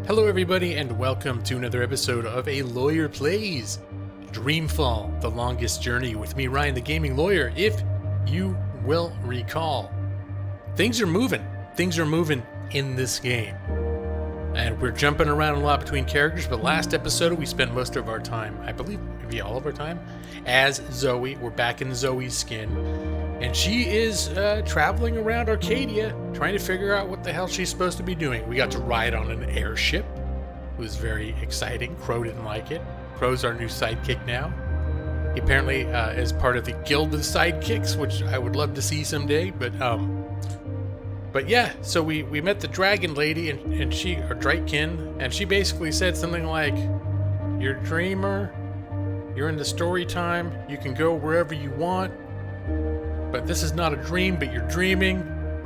Hello everybody and welcome to another episode of A Lawyer Plays Dreamfall, The Longest Journey with me, Ryan the Gaming Lawyer. If you will recall, things are moving in this game. And we're jumping around a lot between characters, but last episode we spent most of our time, I believe, maybe all of our time, as Zoe. We're back in Zoe's skin. And she is traveling around Arcadia, trying to figure out what the hell she's supposed to be doing. We got to ride on an airship. It was very exciting. Crow didn't like it. Crow's our new sidekick now. He apparently is part of the Guild of Sidekicks, which I would love to see someday. But yeah, so we met the dragon lady, and she, or Drakekin, and she basically said something like, "You're a dreamer. You're in the story time. You can go wherever you want. But this is not a dream, but you're dreaming,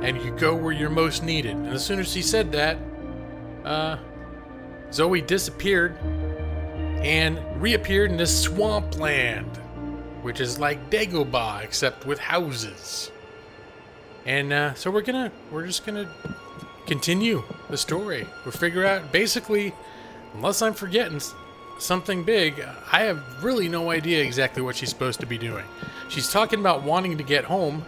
and you go where you're most needed." And as soon as she said that, Zoe disappeared and reappeared in this swampland, which is like Dagobah, except with houses. And so we're just gonna continue the story. We'll figure out, basically, unless I'm forgetting something big, I have really no idea exactly what she's supposed to be doing. She's talking about wanting to get home,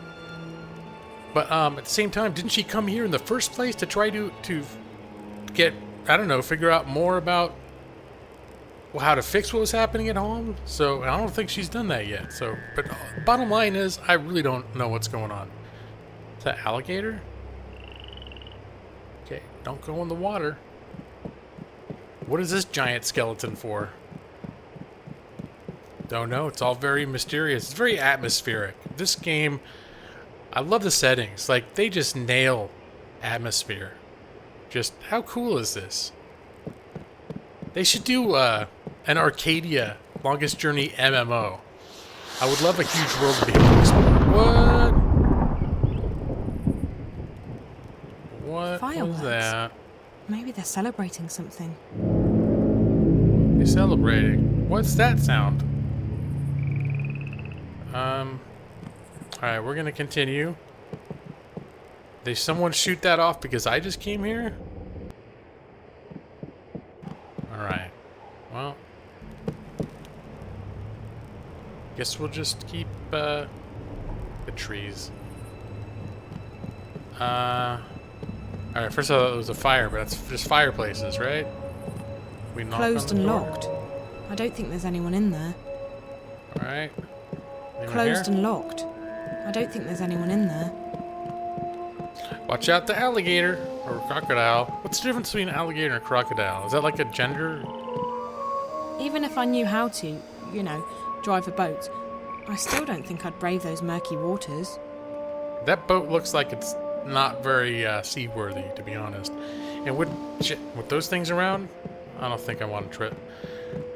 but at the same time, didn't she come here in the first place to try to get, I don't know, figure out more about how to fix what was happening at home? So I don't think she's done that yet. So, but bottom line is, I really don't know what's going on. Is that alligator? Okay, don't go in the water. What is this giant skeleton for? Don't know. It's all very mysterious. It's very atmospheric. This game, I love the settings. Like, they just nail atmosphere. Just, how cool is this? They should do an Arcadia Longest Journey MMO. I would love a huge world to be able to explore. What Fireworks. was that? Maybe they're celebrating something. They're celebrating. What's that sound? Alright, we're gonna continue. Did someone shoot that off because I just came here? Alright. Well. Guess we'll just keep, the trees. Alright, first I thought it was a fire, but that's just fireplaces, right? We knock Closed on the and door. locked. I don't think there's anyone in there. Alright. Closed and locked. I don't think there's anyone in there. Watch out the alligator or crocodile. What's the difference between alligator and crocodile? Is that like a gender? Even if I knew how to, drive a boat, I still don't think I'd brave those murky waters. That boat looks like it's not very seaworthy, to be honest. And with those things around, I don't think I want to trip.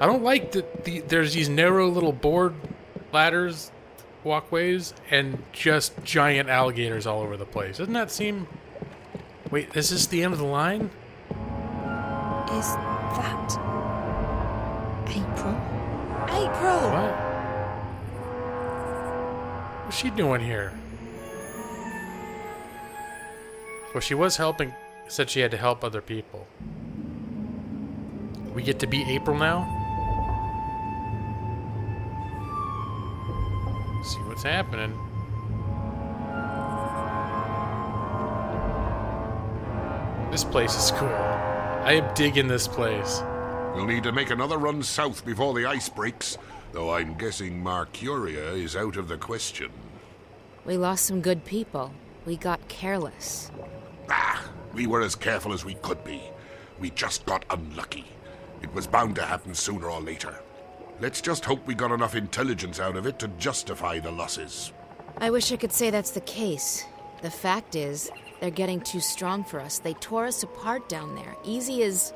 I don't like that there's these narrow little board ladders, walkways, and just giant alligators all over the place. Doesn't that seem... Wait, is this the end of the line? Is that... April? April! What? What's she doing here? Well, she was helping, said she had to help other people. We get to be April now? See what's happening. This place is cool. I am digging this place. We'll need to make another run south before the ice breaks, though I'm guessing Mercuria is out of the question. We lost some good people. We got careless. We were as careful as we could be. We just got unlucky. It was bound to happen sooner or later. Let's just hope we got enough intelligence out of it to justify the losses. I wish I could say that's the case. The fact is, they're getting too strong for us. They tore us apart down there. Easy as...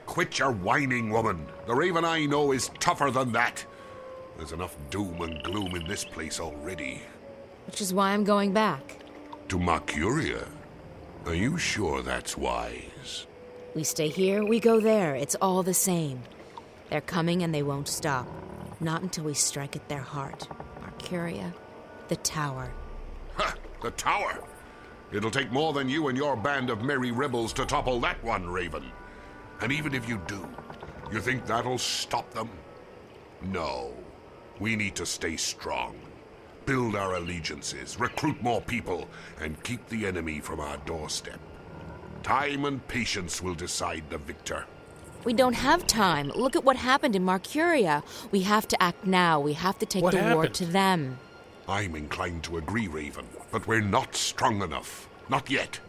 Quit your whining, woman. The Raven I know is tougher than that. There's enough doom and gloom in this place already. Which is why I'm going back. To Mercuria? Are you sure that's wise? We stay here, we go there. It's all the same. They're coming and they won't stop. Not until we strike at their heart. Mercuria, the tower. Ha! The tower? It'll take more than you and your band of merry rebels to topple that one, Raven. And even if you do, you think that'll stop them? No. We need to stay strong. Build our allegiances, recruit more people, and keep the enemy from our doorstep. Time and patience will decide the victor. We don't have time. Look at what happened in Marcuria. We have to act now. We have to take What the war happened? to them. I'm inclined to agree, Raven, but we're not strong enough. Not yet.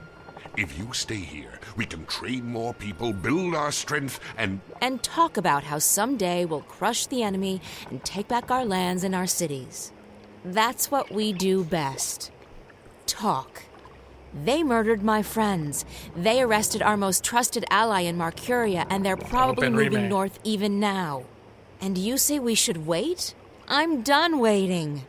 If you stay here, we can train more people, build our strength, and talk about how someday we'll crush the enemy and take back our lands and our cities. That's what we do best. Talk. They murdered my friends. They arrested our most trusted ally in Marcuria, and they're probably moving north even now. And you say we should wait? I'm done waiting.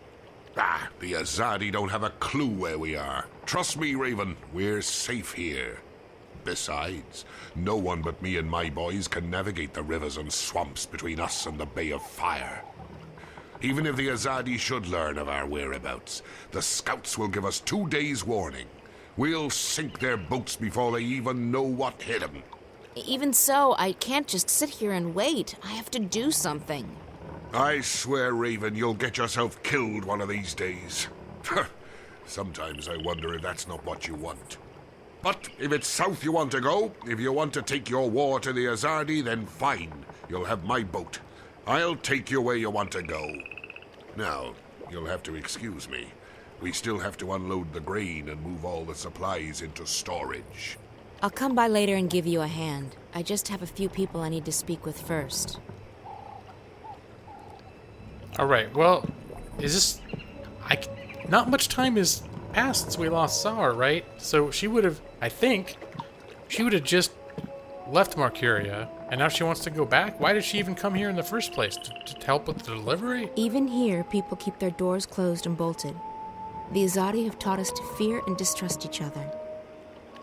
the Azadi don't have a clue where we are. Trust me, Raven, we're safe here. Besides, no one but me and my boys can navigate the rivers and swamps between us and the Bay of Fire. Even if the Azadi should learn of our whereabouts, the scouts will give us 2 days' warning. We'll sink their boats before they even know what hit them. Even so, I can't just sit here and wait. I have to do something. I swear, Raven, you'll get yourself killed one of these days. Sometimes I wonder if that's not what you want. But if it's south you want to go, if you want to take your war to the Azadi, then fine. You'll have my boat. I'll take you where you want to go. Now, you'll have to excuse me. We still have to unload the grain and move all the supplies into storage. I'll come by later and give you a hand. I just have a few people I need to speak with first. All right. Well, is this? Not much time has passed since we last saw her, right? So she would have. I think she would have just left Marcuria, and now she wants to go back. Why did she even come here in the first place? To help with the delivery? Even here, people keep their doors closed and bolted. The Azadi have taught us to fear and distrust each other.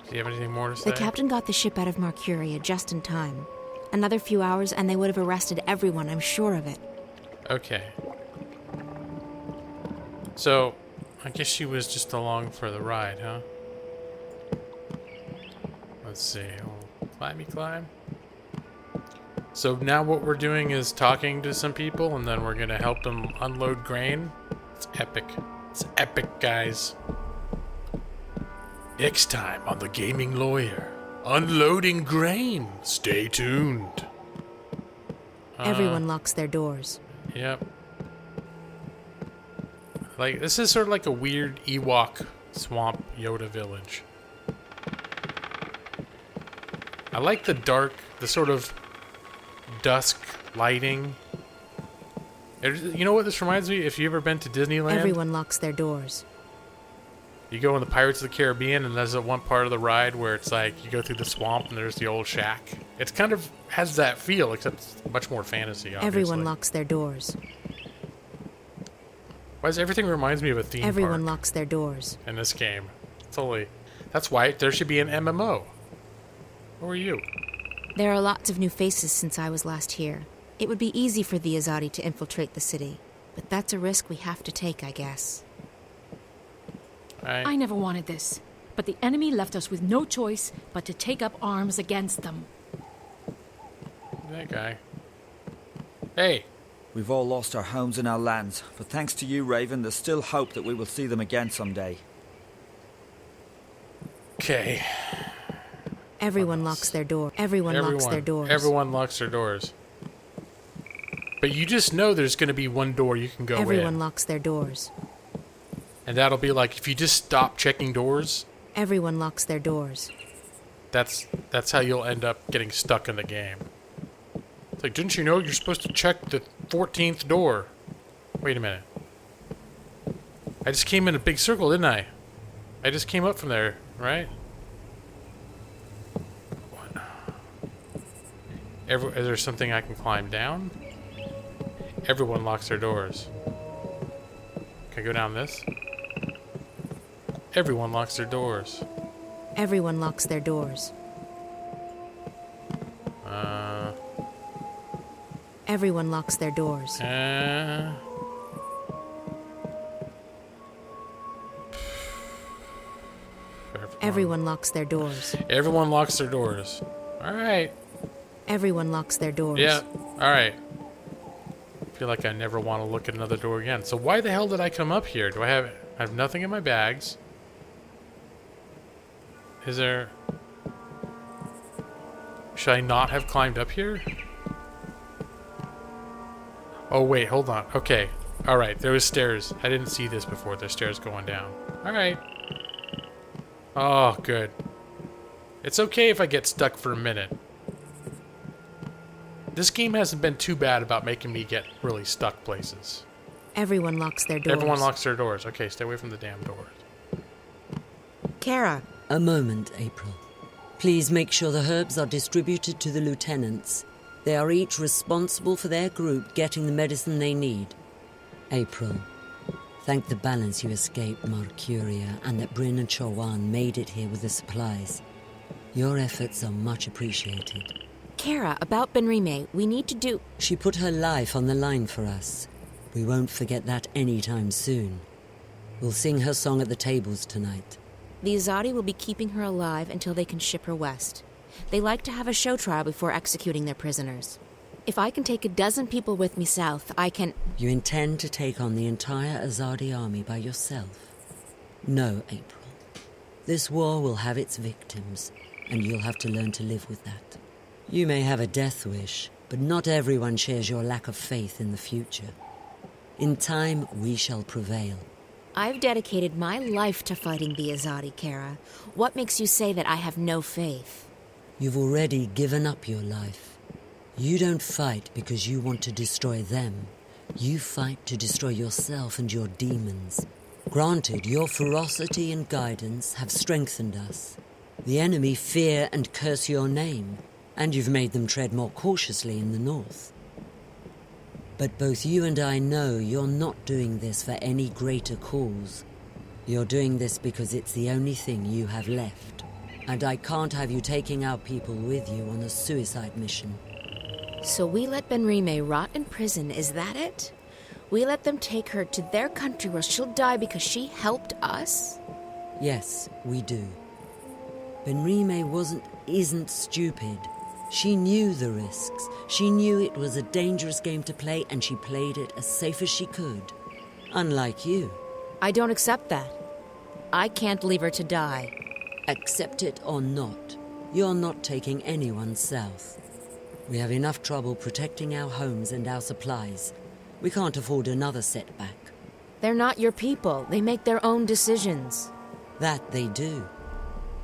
Do you have anything more to say? The captain got the ship out of Marcuria just in time. Another few hours and they would have arrested everyone, I'm sure of it. Okay. So, I guess she was just along for the ride, huh? Let's see. Oh, climb. So now what we're doing is talking to some people, and then we're gonna help them unload grain. It's epic. It's epic, guys. Next time on The Gaming Lawyer, unloading grain. Stay tuned. Everyone locks their doors. Yep. Like, this is sort of like a weird Ewok swamp Yoda village. I like the dark, the sort of dusk lighting. You know what this reminds me? If you've ever been to Disneyland, Everyone locks their doors. you go in the Pirates of the Caribbean, and there's that one part of the ride where it's like you go through the swamp and there's the old shack. It's kind of has that feel, except it's much more fantasy, obviously. Everyone locks their doors. Why does everything reminds me of a theme Everyone park locks their doors. in this game? That's why there should be an MMO. Who are you? There are lots of new faces since I was last here. It would be easy for the Azadi to infiltrate the city, but that's a risk we have to take, I guess. I never wanted this, but the enemy left us with no choice but to take up arms against them. That guy. Hey. We've all lost our homes and our lands, but thanks to you, Raven, there's still hope that we will see them again someday. Okay. Everyone locks their door. Everyone locks their doors. Everyone locks their doors. But you just know there's going to be one door you can go Everyone in. locks their doors. And that'll be like, if you just stop checking doors, Everyone locks their doors. that's how you'll end up getting stuck in the game. It's like, didn't you know you're supposed to check the 14th door? Wait a minute. I just came in a big circle, didn't I? I just came up from there, right? What? Is there something I can climb down? Everyone locks their doors. Can I go down this? Everyone locks their doors. Everyone locks their doors. Everyone locks their doors. Everyone locks their doors. Everyone locks their doors. All right. Everyone locks their doors. Yeah, alright. I feel like I never want to look at another door again. So why the hell did I come up here? I have nothing in my bags. Is there... Should I not have climbed up here? Oh, wait, hold on. Okay. Alright, there was stairs. I didn't see this before. There's stairs going down. Alright. Oh, good. It's okay if I get stuck for a minute. This game hasn't been too bad about making me get really stuck places. Everyone locks their doors. Everyone locks their doors. Okay, stay away from the damn doors. Kara. A moment, April. Please make sure the herbs are distributed to the lieutenants. They are each responsible for their group getting the medicine they need. April, thank the balance you escaped Mercuria and that Bryn and Chowan made it here with the supplies. Your efforts are much appreciated. Kara, about Benrime, we need to do... She put her life on the line for us. We won't forget that anytime soon. We'll sing her song at the tables tonight. The Azadi will be keeping her alive until they can ship her west. They like to have a show trial before executing their prisoners. If I can take a dozen people with me south, I can... You intend to take on the entire Azadi army by yourself? No, April. This war will have its victims, and you'll have to learn to live with that. You may have a death wish, but not everyone shares your lack of faith in the future. In time, we shall prevail. I've dedicated my life to fighting the Azadi, Kara. What makes you say that I have no faith? You've already given up your life. You don't fight because you want to destroy them. You fight to destroy yourself and your demons. Granted, your ferocity and guidance have strengthened us. The enemy fear and curse your name, and you've made them tread more cautiously in the north. But both you and I know you're not doing this for any greater cause. You're doing this because it's the only thing you have left. And I can't have you taking our people with you on a suicide mission. So we let Benrime rot in prison, is that it? We let them take her to their country where she'll die because she helped us? Yes, we do. Benrime isn't stupid. She knew the risks. She knew it was a dangerous game to play, and she played it as safe as she could. Unlike you. I don't accept that. I can't leave her to die. Accept it or not, you're not taking anyone south. We have enough trouble protecting our homes and our supplies. We can't afford another setback. They're not your people. They make their own decisions. That they do.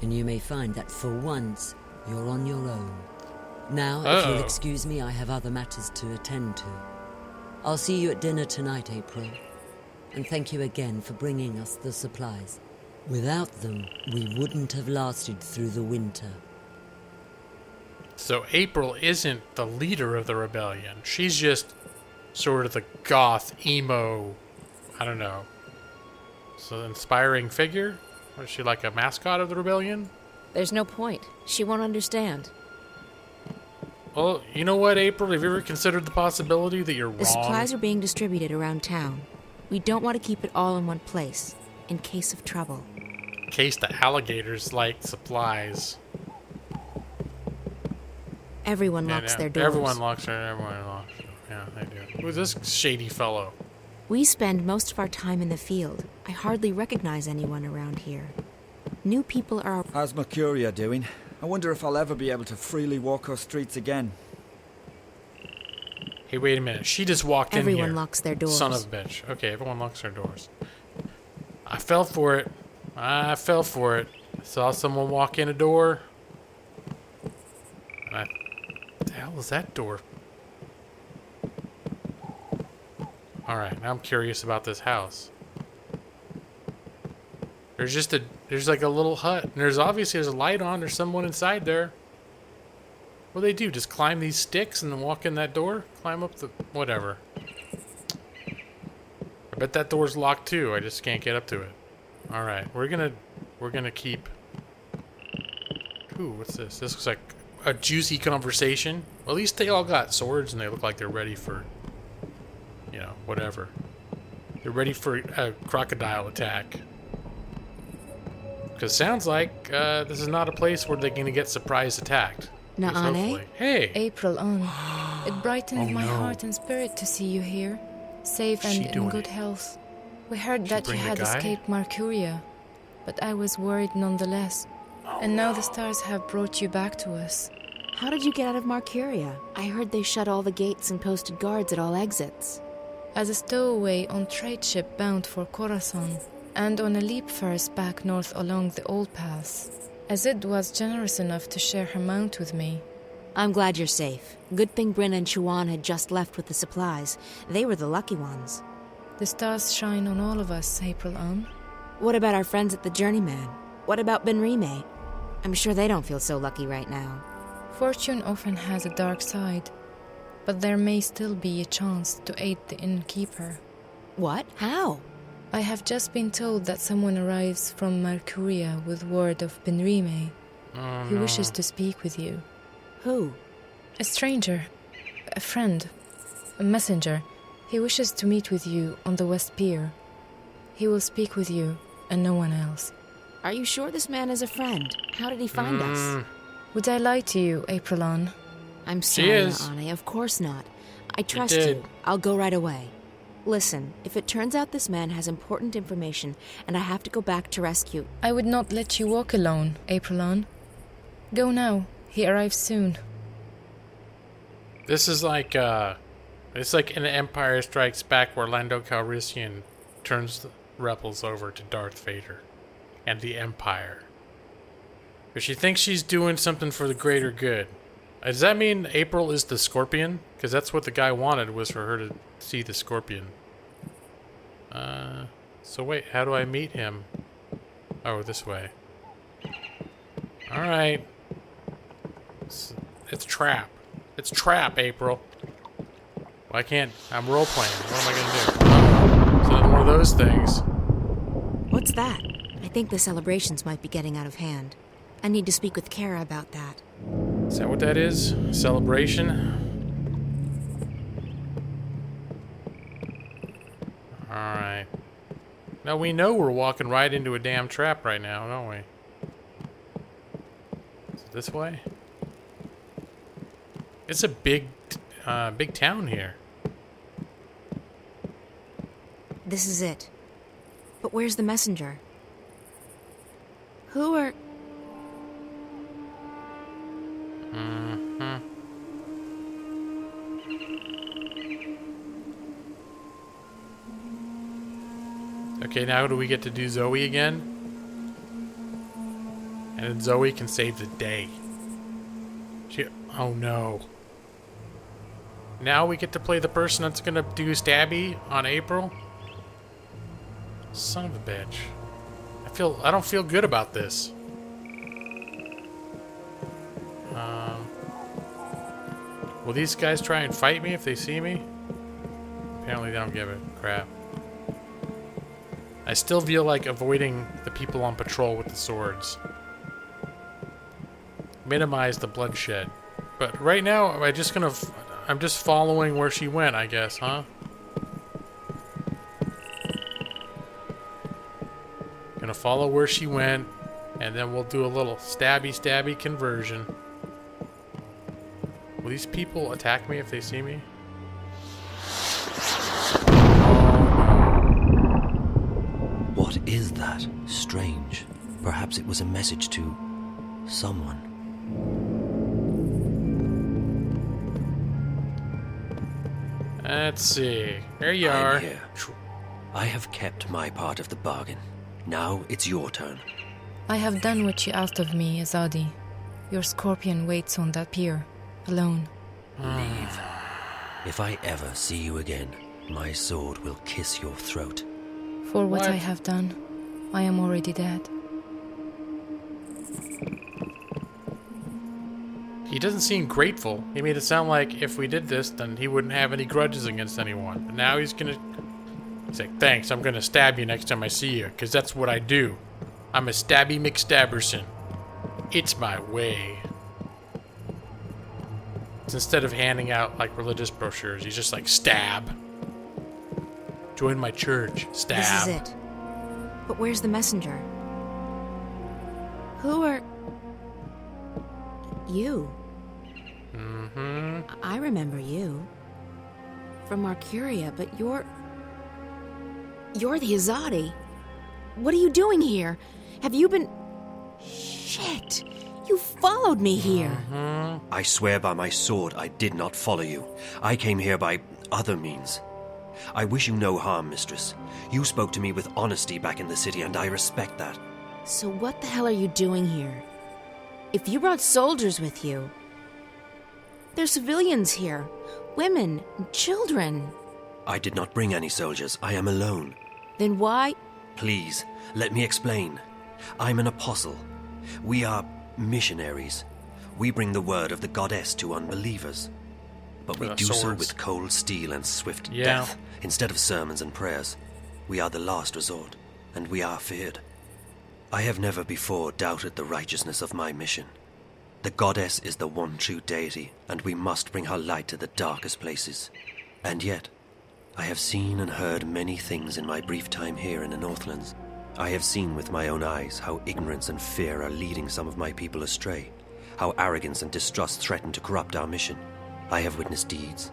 And you may find that for once, you're on your own. Now, if you'll excuse me, I have other matters to attend to. I'll see you at dinner tonight, April. And thank you again for bringing us the supplies. Without them, we wouldn't have lasted through the winter. So April isn't the leader of the rebellion. She's just sort of the goth, emo, I don't know. So inspiring figure? Or is she like a mascot of the rebellion? There's no point. She won't understand. Well, you know what, April? Have you ever considered the possibility that you're wrong? The supplies are being distributed around town. We don't want to keep it all in one place, in case of trouble. In case the alligators like supplies. Everyone locks their doors. Everyone locks their Yeah, they do. Who's this shady fellow? We spend most of our time in the field. I hardly recognize anyone around here. New people are... How's Mercuria doing? I wonder if I'll ever be able to freely walk our streets again. Hey, wait a minute. She just walked in here. Everyone locks their doors. Son of a bitch. Okay, everyone locks their doors. I fell for it. I saw someone walk in a door. And what the hell is that door? Alright, now I'm curious about this house. There's like a little hut, and there's a light on. There's someone inside there. What do they do? Just climb these sticks and then walk in that door? Climb up the... whatever. I bet that door's locked too. I just can't get up to it. Alright, we're gonna keep... Ooh, what's this? This looks like a juicy conversation. Well, at least they all got swords and they look like they're ready for... you know, whatever. They're ready for a crocodile attack. Because it sounds like this is not a place where they're going to get surprise attacked. Naane? Hopefully. Hey! April on. It brightened Oh, my no. heart and spirit to see you here, safe What's she and in doing? good health. We heard She that you bring the had guy? escaped Mercuria, but I was worried nonetheless. And now the stars have brought you back to us. How did you get out of Marcuria? I heard they shut all the gates and posted guards at all exits. As a stowaway on trade ship bound for Khorasan, and on a leap first back north along the old paths. Azid was generous enough to share her mount with me. I'm glad you're safe. Good thing Bryn and Chuan had just left with the supplies. They were the lucky ones. The stars shine on all of us, April on. What about our friends at the Journeyman? What about Benrime? I'm sure they don't feel so lucky right now. Fortune often has a dark side, but there may still be a chance to aid the innkeeper. What? How? I have just been told that someone arrives from Mercuria with word of Benrime. He wishes to speak with you. Who? A stranger, a friend, a messenger. He wishes to meet with you on the West Pier. He will speak with you and no one else. Are you sure this man is a friend? How did he find us? Would I lie to you, Aprilon? I'm She sorry, is. Naane. Of course not. I trust did. you. I'll go right away. Listen, if it turns out this man has important information and I have to go back to rescue... I would not let you walk alone, Aprilon. Go now. He arrives soon. This is like, it's like in Empire Strikes Back where Lando Calrissian turns the rebels over to Darth Vader and the Empire. But she thinks she's doing something for the greater good. Does that mean April is the Scorpion? Because that's what the guy wanted, was for her to see the Scorpion. So wait, how do I meet him? Oh, this way. Alright. It's Trap. It's Trap, April. Well, I can't... I'm role-playing. What am I gonna do? Oh, it's another one of those things. What's that? I think the celebrations might be getting out of hand. I need to speak with Kara about that. Is that what that is? Celebration? Alright. Now we know we're walking right into a damn trap right now, don't we? Is it this way? It's a big town here. This is it. But where's the messenger? Who are... Okay, now do we get to do Zoe again? And then Zoe can save the day. Oh no. Now we get to play the person that's gonna do stabby on April? Son of a bitch. I don't feel good about this. Will these guys try and fight me if they see me? Apparently they don't give a crap. I still feel like avoiding the people on patrol with the swords. Minimize the bloodshed. But right now, I'm just following where she went, I guess, huh? Gonna follow where she went, and then we'll do a little stabby conversion. Will these people attack me if they see me? What is that? Strange. Perhaps it was a message to someone. Let's see. There you I'm are. here. I have kept my part of the bargain. Now it's your turn. I have done what you asked of me, Azadi. Your scorpion waits on that pier, alone. Leave. If I ever see you again, my sword will kiss your throat. For what What? I have done, I am already dead. He doesn't seem grateful. He made it sound like if we did this, then he wouldn't have any grudges against anyone. But now he's like, thanks, I'm gonna stab you next time I see you, because that's what I do. I'm a stabby McStabberson. It's my way. It's instead of handing out, like, religious brochures, he's just like, stab. Join my church. Stab. This is it. But where's the messenger? Who are... You? Mm-hmm. I remember you. From Arcuria, but you're the Azadi. What are you doing here? Have you been... Shit! You followed me here. I swear by my sword I did not follow you. I came here by other means. I wish you no harm, mistress. You spoke to me with honesty back in the city, and I respect that. So what the hell are you doing here? If you brought soldiers with you... There's civilians here. Women, and children. I did not bring any soldiers. I am alone. Then why... Please, let me explain. I'm an apostle. We are missionaries. We bring the word of the goddess to unbelievers. But we do so swords. with cold steel and swift Yeah. death, instead of sermons and prayers. We are the last resort, and we are feared. I have never before doubted the righteousness of my mission. The goddess is the one true deity, and we must bring her light to the darkest places. And yet, I have seen and heard many things in my brief time here in the Northlands. I have seen with my own eyes how ignorance and fear are leading some of my people astray, how arrogance and distrust threaten to corrupt our mission. I have witnessed deeds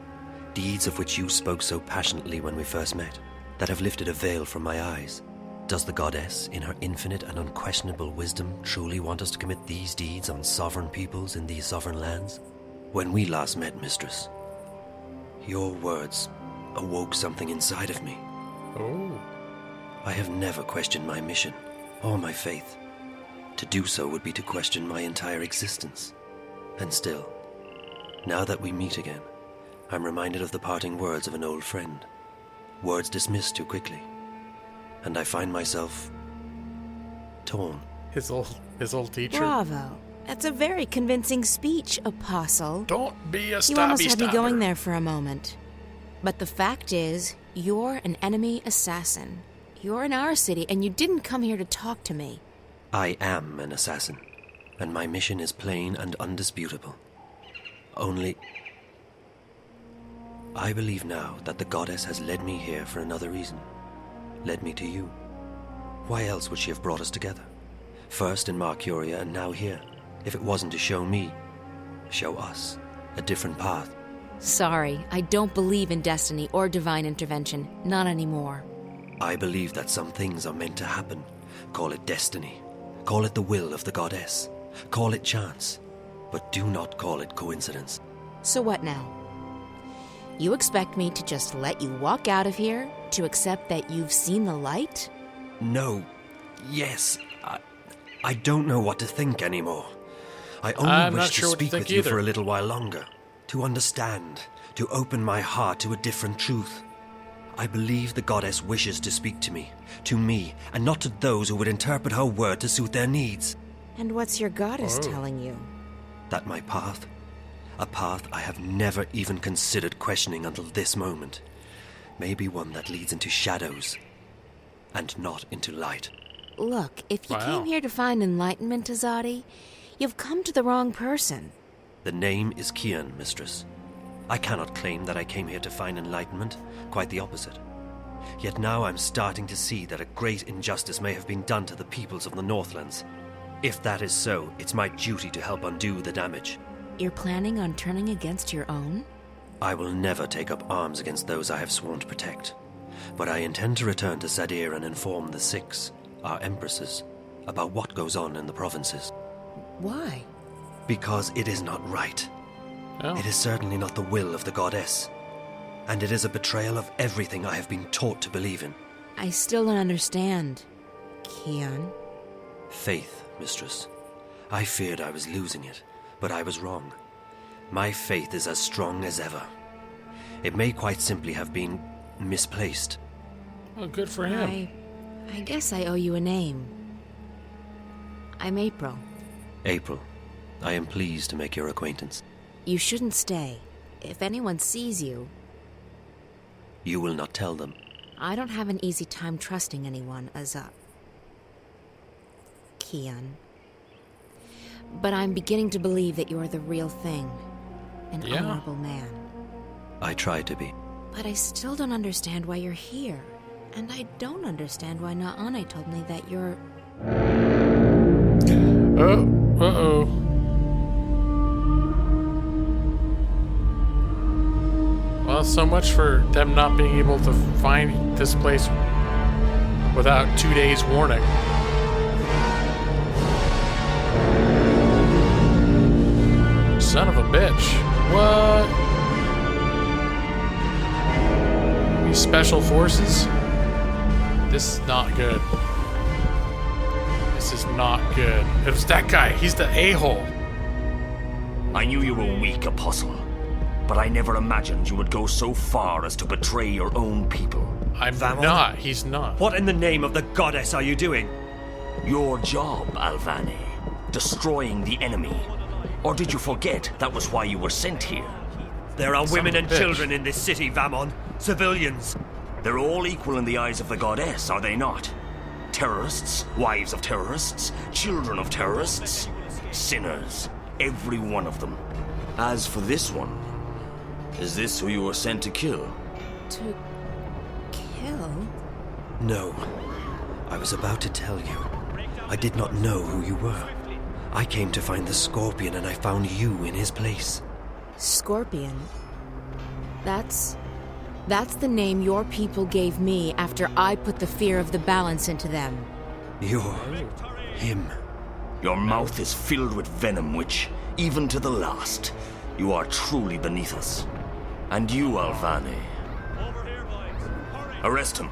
of which you spoke so passionately when we first met, that have lifted a veil from my eyes. Does the goddess, in her infinite and unquestionable wisdom, truly want us to commit these deeds on sovereign peoples in these sovereign lands? When we last met, mistress, your words awoke something inside of me. Oh. I have never questioned my mission or my faith. To do so would be to question my entire existence. And still, now that we meet again, I'm reminded of the parting words of an old friend. Words dismissed too quickly. And I find myself torn. His old teacher. Bravo. That's a very convincing speech, Apostle. Don't be a You almost stabby had me stabber. going there for a moment. But the fact is, you're an enemy assassin. You're in our city, and you didn't come here to talk to me. I am an assassin, and my mission is plain and undisputable. Only, I believe now that the goddess has led me here for another reason. Led me to you. Why else would she have brought us together? First in Marcuria and now here, if it wasn't to show us, a different path. Sorry, I don't believe in destiny or divine intervention. Not anymore. I believe that some things are meant to happen. Call it destiny. Call it the will of the goddess. Call it chance. But do not call it coincidence. So what now? You expect me to just let you walk out of here? To accept that you've seen the light? No. Yes. I don't know what to think anymore. I only I'm wish not to sure what to speak think with you either. for a little while longer. To understand. To open my heart to a different truth. I believe the goddess wishes to speak to me, and not to those who would interpret her word to suit their needs. And what's your goddess telling you? That my path, a path I have never even considered questioning until this moment, may be one that leads into shadows, and not into light. Look, if you Wow. came here to find enlightenment, Azadi, you've come to the wrong person. The name is Kian, mistress. I cannot claim that I came here to find enlightenment, quite the opposite. Yet now I'm starting to see that a great injustice may have been done to the peoples of the Northlands. If that is so, it's my duty to help undo the damage. You're planning on turning against your own? I will never take up arms against those I have sworn to protect. But I intend to return to Sadir and inform the Six, our empresses, about what goes on in the provinces. Why? Because it is not right. Oh. It is certainly not the will of the goddess. And it is a betrayal of everything I have been taught to believe in. I still don't understand. Kian? Faith, mistress. I feared I was losing it, but I was wrong. My faith is as strong as ever. It may quite simply have been misplaced. Oh, good for him. I guess I owe you a name. I'm April. April, I am pleased to make your acquaintance. You shouldn't stay. If anyone sees you, You will not tell them. I don't have an easy time trusting anyone, Kian. But I'm beginning to believe that you're the real thing. An Yeah. honorable man. I try to be. But I still don't understand why you're here. And I don't understand why Naane told me that you're... Oh, uh-oh. so much for them not being able to find this place without 2 days warning. Son of a bitch. What? These special forces? This is not good. This is not good. It was that guy. He's the a-hole. I knew you were weak, Apostle, but I never imagined you would go so far as to betray your own people. I'm Vamon? not. He's not. What in the name of the goddess are you doing? Your job, Alvani. Destroying the enemy. Or did you forget that was why you were sent here? There are Son women of a and bitch. children in this city, Vamon. Civilians. They're all equal in the eyes of the goddess, are they not? Terrorists, wives of terrorists, children of terrorists, sinners, every one of them. As for this one, is this who you were sent to kill? To kill? No. I was about to tell you. I did not know who you were. I came to find the Scorpion and I found you in his place. Scorpion? That's the name your people gave me after I put the fear of the balance into them. You're him. Your mouth is filled with venom which, even to the last, you are truly beneath us. And you, Alvani. Arrest him.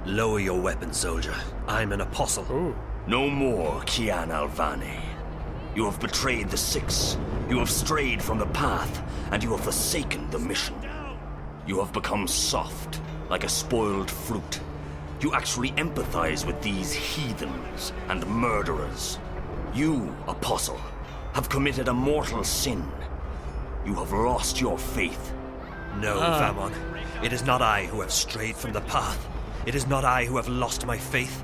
Lower your weapon, soldier. I'm an apostle. Ooh. No more, Kian Alvani. You have betrayed the Six. You have strayed from the path, and you have forsaken the mission. You have become soft, like a spoiled fruit. You actually empathize with these heathens and murderers. You, Apostle, have committed a mortal sin. You have lost your faith. No, Vamon. It is not I who have strayed from the path. It is not I who have lost my faith.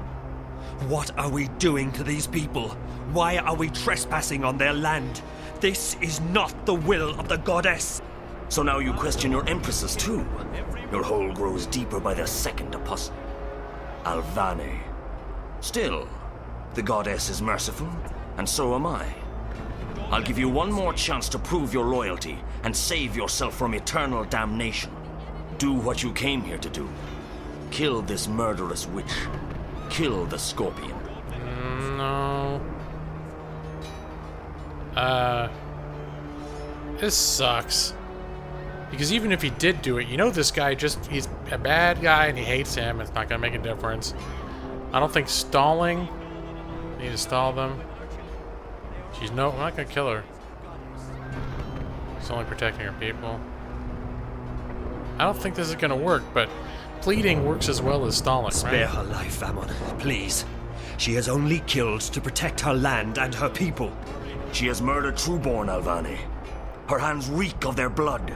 What are we doing to these people? Why are we trespassing on their land? This is not the will of the goddess. So now you question your empresses too. Your hole grows deeper by the second, Apostle. Alvani. Still, the goddess is merciful, and so am I. I'll give you one more chance to prove your loyalty and save yourself from eternal damnation. Do what you came here to do. Kill this murderous witch. Kill the Scorpion. No. This sucks. Because even if he did do it, you know this guy he's a bad guy and he hates him. It's not gonna make a difference. I don't think stalling. Need to stall them. I'm not gonna kill her. He's only protecting her people. I don't think this is gonna work, but pleading works as well as stalling, Spare right? her life, Vamon, please. She has only killed to protect her land and her people. She has murdered Trueborn, Alvani. Her hands reek of their blood.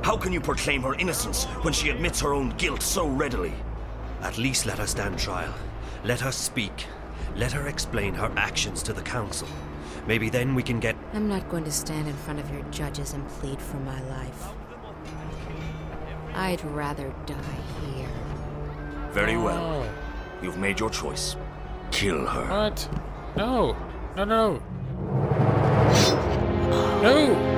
How can you proclaim her innocence when she admits her own guilt so readily? At least let her stand trial. Let her speak. Let her explain her actions to the council. Maybe then we can get... I'm not going to stand in front of your judges and plead for my life. I'd rather die here. Very well. You've made your choice. Kill her. What? No. No, no. No!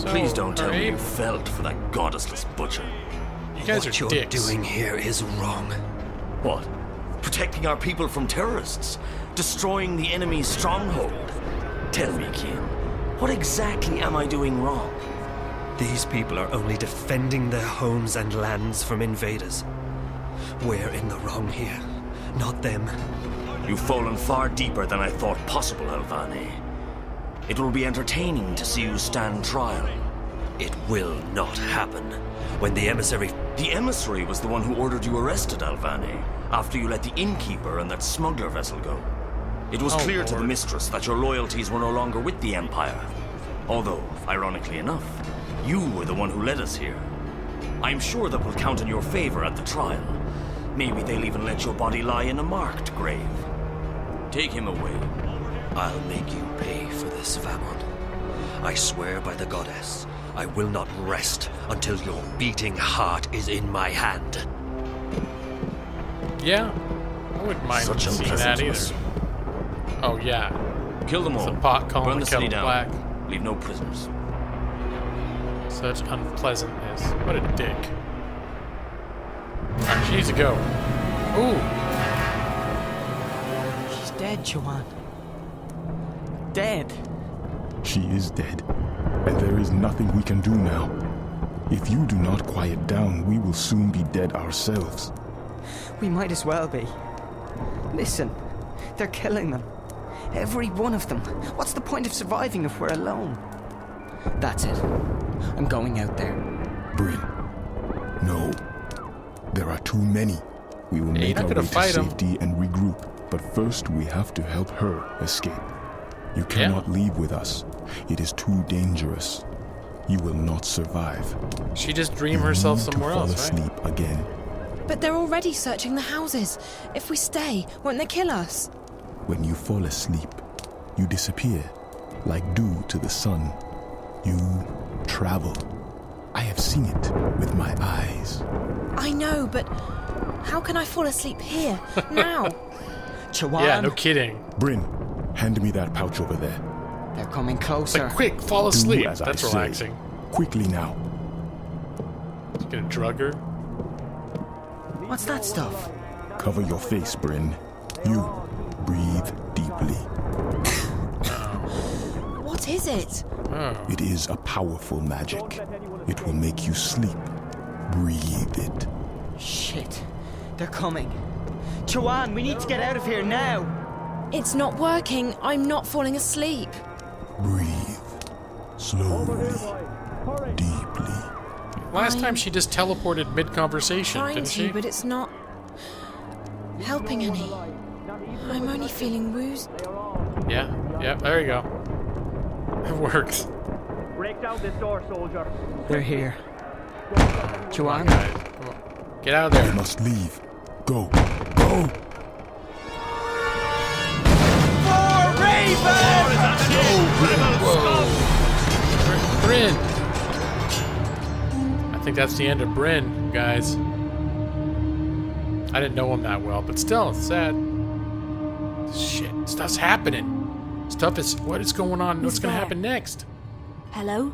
Please don't tell me you felt for that goddessless butcher. You guys What are you're dicks. doing here is wrong. What? Protecting our people from terrorists? Destroying the enemy's stronghold? Tell me, Kian, what exactly am I doing wrong? These people are only defending their homes and lands from invaders. We're in the wrong here, not them. You've fallen far deeper than I thought possible, Alvani. It will be entertaining to see you stand trial. It will not happen. When the emissary... The emissary was the one who ordered you arrested, Alvani, after you let the innkeeper and that smuggler vessel go. It was clear to the mistress that your loyalties were no longer with the Empire. Although, ironically enough, you were the one who led us here. I'm sure that will count in your favor at the trial. Maybe they'll even let your body lie in a marked grave. Take him away. I'll make you pay for this, Vamon. I swear by the goddess, I will not rest until your beating heart is in my hand. Yeah, I wouldn't mind Such seeing that either. unpleasantness. Oh yeah, Kill them it's all. a pot calling Burn the the city kettle down. black. Leave no prisoners. Such unpleasantness. What a dick. Alright, she needs to go. Ooh. She's dead, Joanne. Dead. She is dead, and there is nothing we can do now. If you do not quiet down, we will soon be dead ourselves. We might as well be. Listen, they're killing them. Every one of them. What's the point of surviving if we're alone? That's it. I'm going out there. Bryn, no. There are too many. We will Yeah, make you're our not way gonna to fight 'em. safety and regroup, but first we have to help her escape. You cannot leave with us. It is too dangerous. You will not survive. She just dreamed herself somewhere Fall else, right? asleep again. But they're already searching the houses. If we stay, won't they kill us? When you fall asleep, you disappear, like dew to the sun. You travel. I have seen it with my eyes. I know, but how can I fall asleep here, now? Joanne. Yeah, no kidding. Bryn, hand me that pouch over there. They're coming It's closer. like, quick, fall Do asleep. as I That's say. relaxing. Quickly now. She's gonna drug her. What's that stuff? Cover your face, Bryn. You breathe deeply. What is it? Oh. It is a powerful magic. It will make you sleep. Breathe it. Shit. They're coming. Joanne, we need to get out of here now. It's not working. I'm not falling asleep. Breathe. Slowly. Deeply. Last time she just teleported mid-conversation, Trying didn't to, she? but it's not helping any. I'm only feeling woozy. Yeah, there you go. It works. Break down this door, soldier. They're here. Joanne? Guys, come on. Get out of there. You must leave. Go. Go! Bryn! I think that's the end of Bryn, guys. I didn't know him that well, but still, it's sad. Shit, stuff's happening. What is going on? What's gonna happen next? Hello?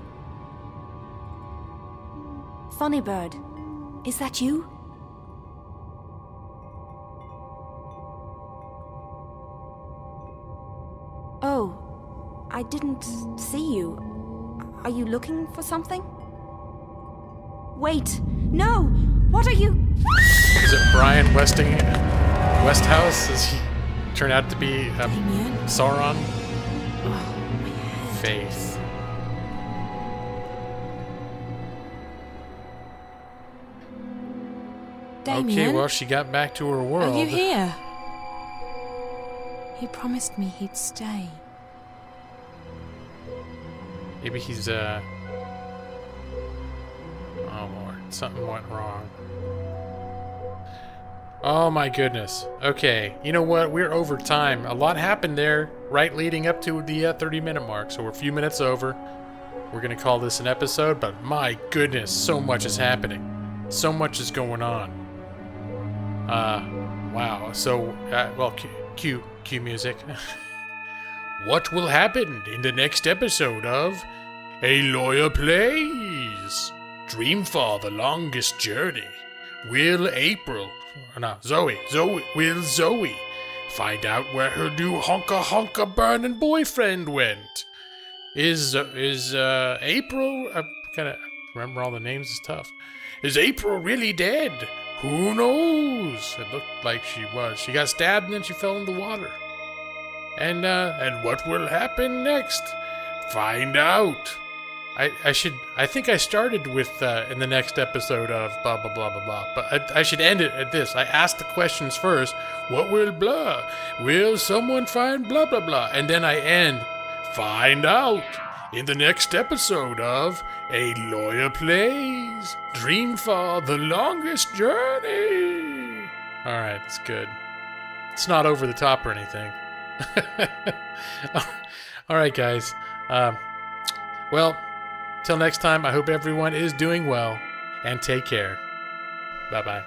Funny Bird, is that you? Oh, I didn't see you. Are you looking for something? Wait, no! What are you? Is it Brian Westhouse? Does he turn out to be Sauron? Faith. Damien? Okay, well, she got back to her world. Are you here? He promised me he'd stay. Maybe he's, oh Lord, something went wrong. Oh my goodness. Okay, you know what? We're over time. A lot happened there, right leading up to the 30-minute mark, so we're a few minutes over. We're gonna call this an episode, but my goodness, so much is happening. So much is going on. Wow. So, well, cue music. What will happen in the next episode of A Lawyer Plays? Dreamfall, the longest journey. Will Zoe find out where her new honka burning boyfriend went? Is April, kind of remember all the names is tough. Is April really dead? Who knows? It looked like she was. She got stabbed and then she fell in the water. And what will happen next? Find out. I think I started with in the next episode of blah blah blah blah blah, but I should end it at this. I asked the questions first. What will blah? Will someone find blah blah blah? And then I end. Find out in the next episode of A Lawyer Plays Dreamfall, the longest journey. All right, it's good. It's not over the top or anything. All right, guys. Well, till next time, I hope everyone is doing well, and take care. Bye-bye.